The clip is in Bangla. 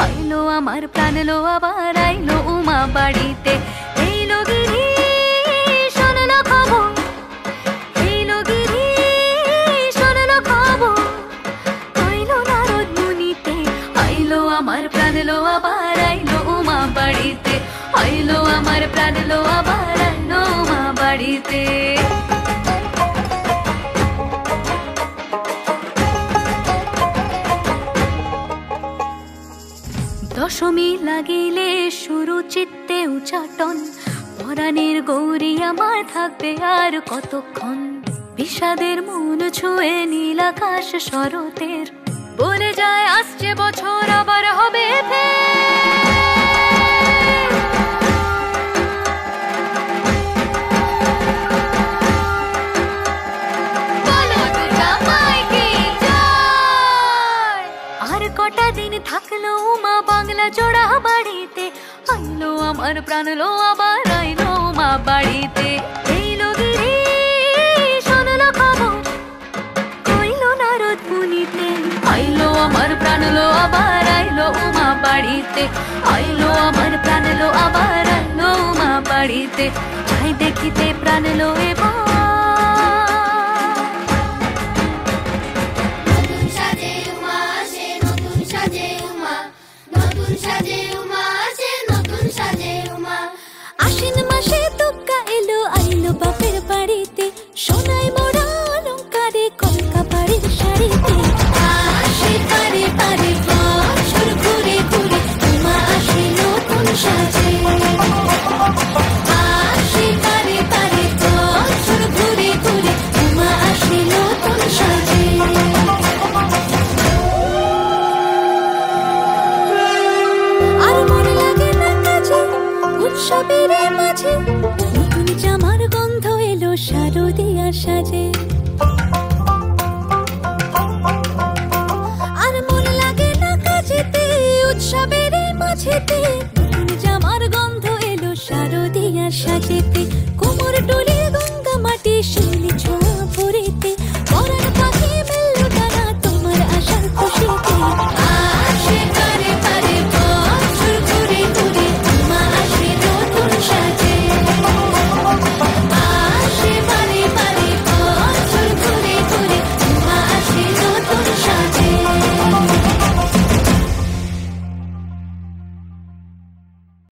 আইলো আমার প্রাণ লো আবার আইলো উমা বাড়িতে। এইলো গিরি শোনলো খবর, এইলো গিরি শোনলো খবর, কইলো নারদ মুনিতে। আইলো আমার প্রাণ লো আবার আইলো উমা বাড়িতে, আইলো আমার প্রাণ লো আবার আইলো উমা বাড়িতে। দশমী লাগিলে শুরু চিত্তে উচাটন, পরাণের গৌরী আমার থাকবে আর কতক্ষণ। বিষাদের মন ছুঁয়ে নীল আকাশ শরতের, বলে যায় আসছে বছর আবার হবে আর কটা দিন থাকলো উমা বাংলা জোড়া বাড়িতে। আইলো আমার প্রাণ লো আবার আইলো উমা বাড়িতে। এইলো গিরি শোনলো খবর, কইলো নারদ মুনিতে। আইলো আমার প্রাণ লো আবার আইলো উমা বাড়িতে, আইলো আমার প্রাণ লো আবার আইলো উমা বাড়িতে। যাই দেখিতে প্রাণ লো এবার আশ্বিন মাসে তুক্কা এলো আইলো বাপের বাড়িতে। সোনাই মোড়া অলঙ্কারে কলকা বাড়ির শাড়িতে। আসে পারে পারে বছর ঘুরে ঘুরে উমা আসে নতুন সাজে। আসে পারে পারে বছর ঘুরে ঘুরে উমা আসে নতুন সাজে। আর মনে লাগে না কাজে উৎসবের মাঝে, নতুন জামার গন্ধ এলো শারদিয়া সাজে। আর মন লাগে না কাজেতে উৎসবের মাঝেতে, নতুন জামার গন্ধ এলো শারদিয়া সাজেতে। কোমর ডোলে গঙ্গা মাটি